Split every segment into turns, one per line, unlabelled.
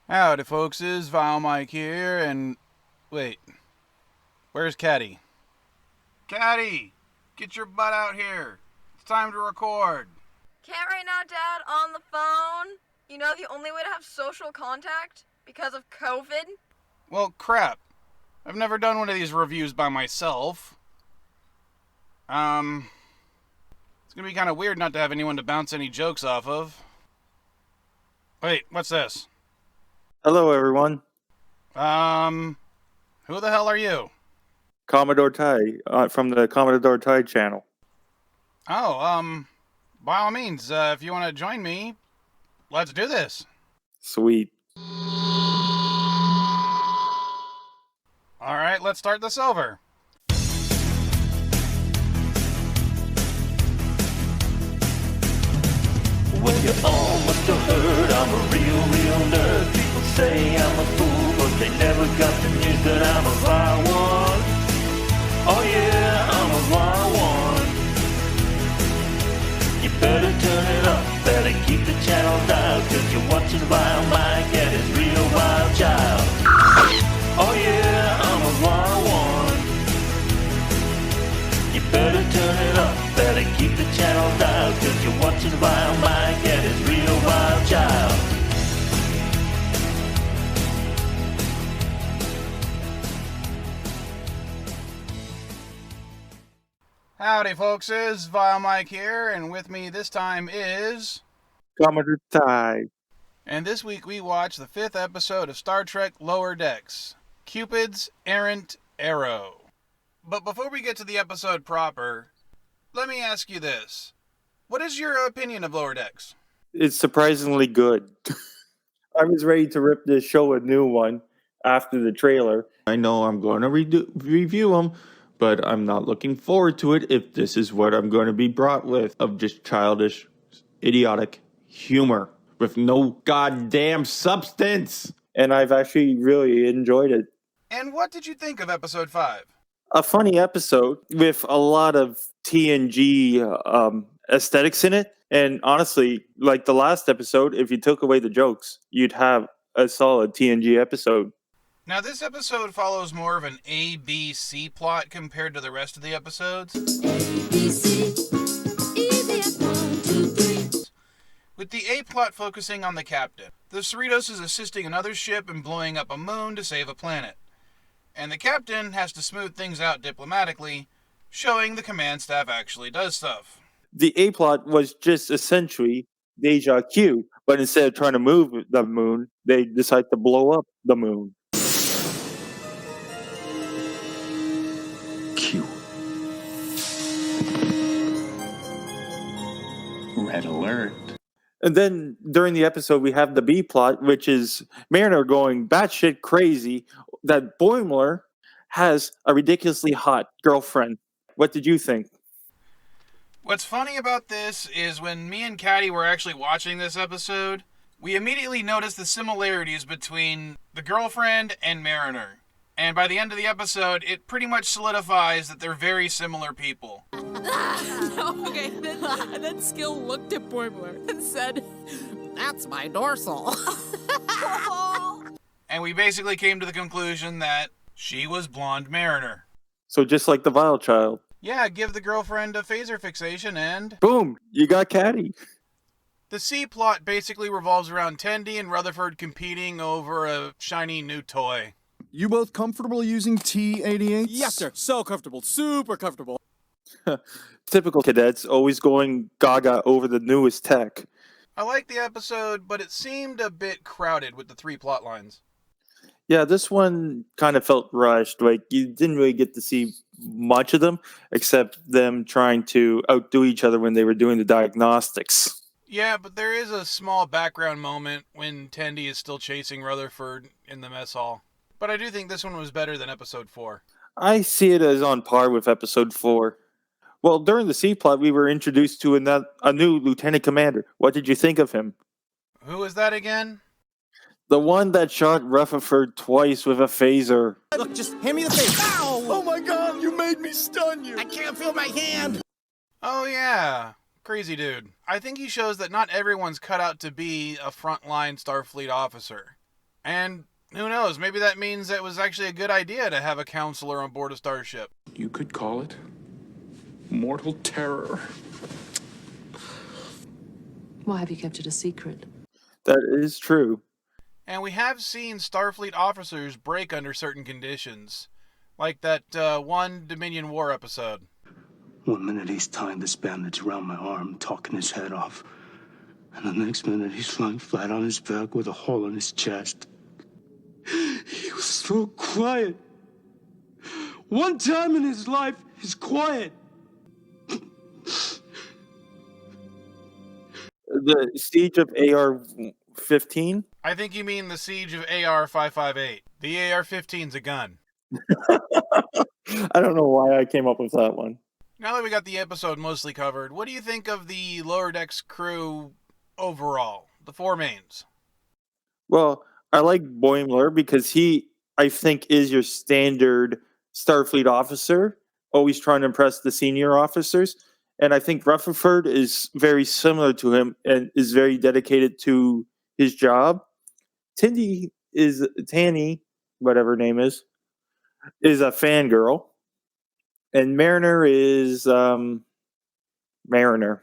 Howdy folks, it's VileMike here, and wait, where's Katty? Katty, get your butt out here. It's time to record.
Can't right now, Dad, on the phone. You know the only way to have social contact? Because of COVID?
Well, crap. I've never done one of these reviews by myself. It's gonna be kind of weird not to have anyone to bounce any jokes off of. Wait, what's this?
Hello, everyone.
Who the hell are you?
Commodore Ty from the Commodore Ty channel.
Oh, by all means, if you want to join me, let's do this.
Sweet.
Alright, let's start this over.
Well, you all must have heard I'm a real nerd. People say I'm a fool, but they never got the news that I'm a vile one. Oh yeah, I'm a vile one. You better turn it up, better keep the channel dialed, cause you're watching VileMike and his real wild child. Oh yeah, I'm a vile one. You better turn it up, better keep the channel dialed, cause you're watching VileMike and his real wild child.
Howdy folks, it's VileMike here, and with me this time is...
Commodore Ty.
And this week we watched the 5th episode of Star Trek Lower Decks, Cupid's Errant Arrow. But before we get to the episode proper, let me ask you this. What is your opinion of Lower Decks?
It's surprisingly good. I was ready to rip this show a new one after the trailer. I know I'm going to review them, but I'm not looking forward to it if this is what I'm going to be brought with, of just childish, idiotic humor with no goddamn substance. And I've actually really enjoyed it.
And what did you think of episode 5?
A funny episode with a lot of TNG aesthetics in it. And honestly, like the last episode, if you took away the jokes, you'd have a solid TNG episode.
Now this episode follows more of an ABC plot compared to the rest of the episodes.
ABC, easy as 1, 2, 3.
With the A plot focusing on the captain. The Cerritos is assisting another ship in blowing up a moon to save a planet. And the captain has to smooth things out diplomatically, showing the command staff actually does stuff.
The A plot was just essentially Deja Q, but instead of trying to move the moon, they decide to blow up the moon.
Q. Red alert.
And then during the episode, we have the B plot, which is Mariner going batshit crazy that Boimler has a ridiculously hot girlfriend. What did you think?
What's funny about this is when me and Katty were actually watching this episode, we immediately noticed the similarities between the girlfriend and Mariner. And by the end of the episode, it pretty much solidifies that they're very similar people.
No, okay, and then Skill looked at Boimler and said, "That's my dorsal."
And we basically came to the conclusion that she was Blonde Mariner.
So just like the Vile Child.
Yeah, give the girlfriend a phaser fixation and...
Boom! You got Katty.
The C plot basically revolves around Tendi and Rutherford competing over a shiny new toy.
You both comfortable using T-88s?
Yes, sir. So comfortable. Super comfortable.
Typical cadets, always going gaga over the newest tech.
I liked the episode, but it seemed a bit crowded with the 3 plot lines.
Yeah, this one kind of felt rushed. Like, you didn't really get to see much of them, except them trying to outdo each other when they were doing the diagnostics.
Yeah, but there is a small background moment when Tendi is still chasing Rutherford in the mess hall. But I do think this one was better than episode 4.
I see it as on par with episode 4. Well, during the C plot, we were introduced to a new lieutenant commander. What did you think of him?
Who was that again?
The one that shot Rutherford twice with a phaser.
Look, just hand me the face. Ow!
Oh my god, you made me stun you!
I can't feel my hand.
Oh yeah, crazy dude. I think he shows that not everyone's cut out to be a frontline Starfleet officer. And who knows, maybe that means it was actually a good idea to have a counselor on board a starship.
You could call it mortal terror.
Why have you kept it a secret?
That is true.
And we have seen Starfleet officers break under certain conditions, like that one Dominion War episode.
1 minute he's tying this bandage around my arm, talking his head off. And the next minute he's lying flat on his back with a hole in his chest. He was so quiet. One time in his life, he's quiet.
The siege of AR-15?
I think you mean the siege of AR-558. The AR-15's a gun.
I don't know why I came up with that one.
Now that we got the episode mostly covered, what do you think of the Lower Decks crew overall? The four mains.
Well, I like Boimler because he, I think, is your standard Starfleet officer, always trying to impress the senior officers. And I think Rutherford is very similar to him and is very dedicated to his job. Tanny, whatever her name is a fangirl. And Mariner is Mariner.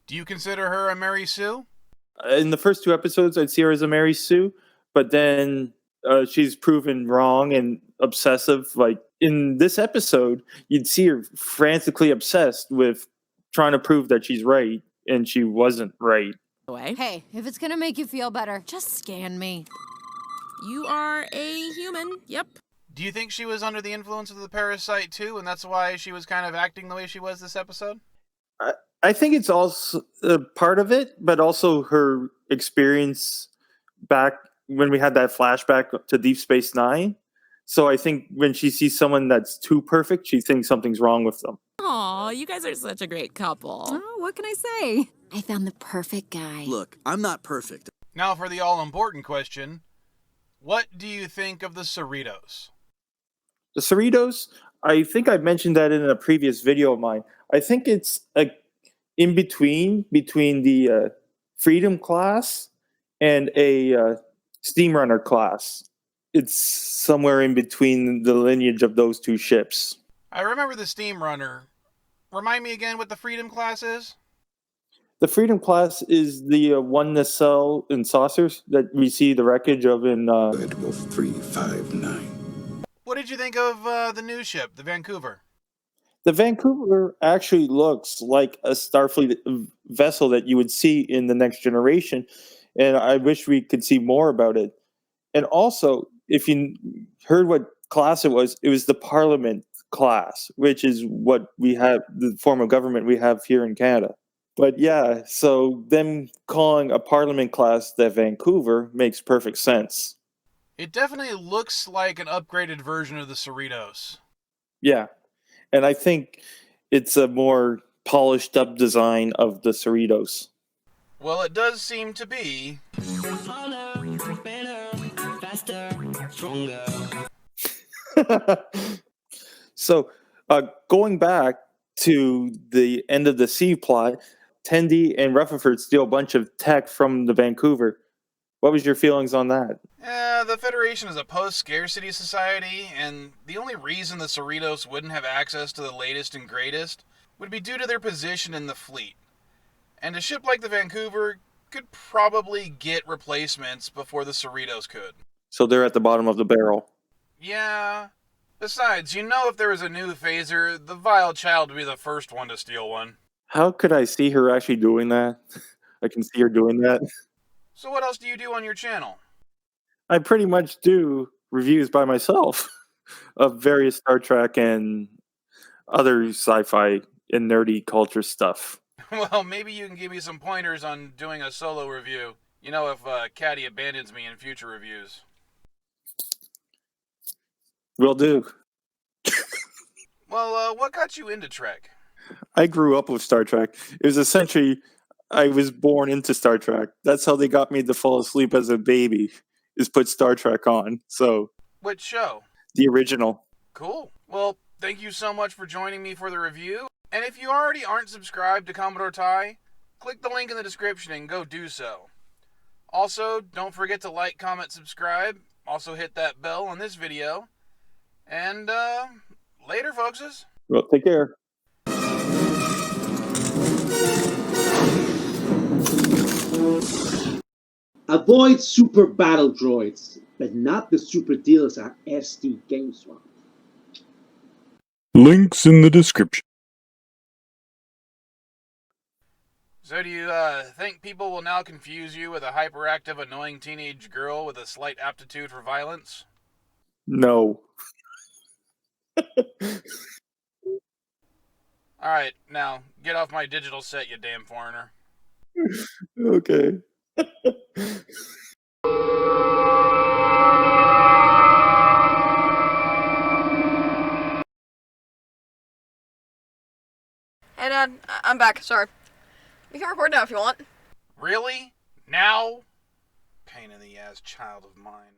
Do you consider her a Mary Sue?
In the first two episodes, I'd see her as a Mary Sue, but then she's proven wrong and obsessive. Like in this episode, you'd see her frantically obsessed with trying to prove that she's right, and she wasn't right.
Hey, if it's gonna make you feel better, just scan me.
You are a human. Yep.
Do you think she was under the influence of the parasite too, and that's why she was kind of acting the way she was this episode?
I think it's also part of it, but also her experience back when we had that flashback to Deep Space Nine. So I think when she sees someone that's too perfect, she thinks something's wrong with them.
Aw, you guys are such a great couple.
Oh, what can I say? I found the perfect guy.
Look, I'm not perfect.
Now for the all-important question. What do you think of the Cerritos?
The Cerritos, I think I mentioned that in a previous video of mine. I think it's in between the Freedom class and a Steamrunner class. It's somewhere in between the lineage of those two ships.
I remember the Steamrunner. Remind me again what the Freedom class is?
The Freedom class is the one nacelle and saucers that we see the wreckage of in...
Wolf 359.
What did you think of the new ship, the Vancouver?
The Vancouver actually looks like a Starfleet vessel that you would see in the Next Generation, and I wish we could see more about it. And also, if you heard what class it was the Parliament class, which is what we have, the form of government we have here in Canada. But yeah, so them calling a Parliament class the Vancouver makes perfect sense.
It definitely looks like an upgraded version of the Cerritos.
Yeah, and I think it's a more polished up design of the Cerritos.
Well, it does seem to be.
Harder, better, faster, stronger.
So, going back to the end of the sea plot, Tendi and Rutherford steal a bunch of tech from the Vancouver. What was your feelings on that?
The Federation is a post-scarcity society, and the only reason the Cerritos wouldn't have access to the latest and greatest would be due to their position in the fleet. And a ship like the Vancouver could probably get replacements before the Cerritos could.
So they're at the bottom of the barrel.
Yeah. Besides, if there was a new phaser, the Vile Child would be the first one to steal one.
How could I see her actually doing that? I can see her doing that.
So what else do you do on your channel?
I pretty much do reviews by myself of various Star Trek and other sci-fi and nerdy culture stuff.
Well, maybe you can give me some pointers on doing a solo review. If Katty abandons me in future reviews.
Will do.
Well, what got you into Trek?
I grew up with Star Trek. It was essentially, I was born into Star Trek. That's how they got me to fall asleep as a baby, is put Star Trek on. So,
Which show?
The original.
Cool. Well, thank you so much for joining me for the review. And if you already aren't subscribed to Commodore Ty, click the link in the description and go do so. Also, don't forget to like, comment, subscribe. Also hit that bell on this video. And, later, folkses.
Well, take care.
Avoid super battle droids, but not the super dealers at SDGameSwap.
Links in the description.
So do you, think people will now confuse you with a hyperactive, annoying teenage girl with a slight aptitude for violence?
No.
Alright, now, get off my digital set, you damn foreigner.
Okay.
Hey, Dad, I'm back. Sorry. We can record now if you want.
Really? Now? Pain in the ass child of mine.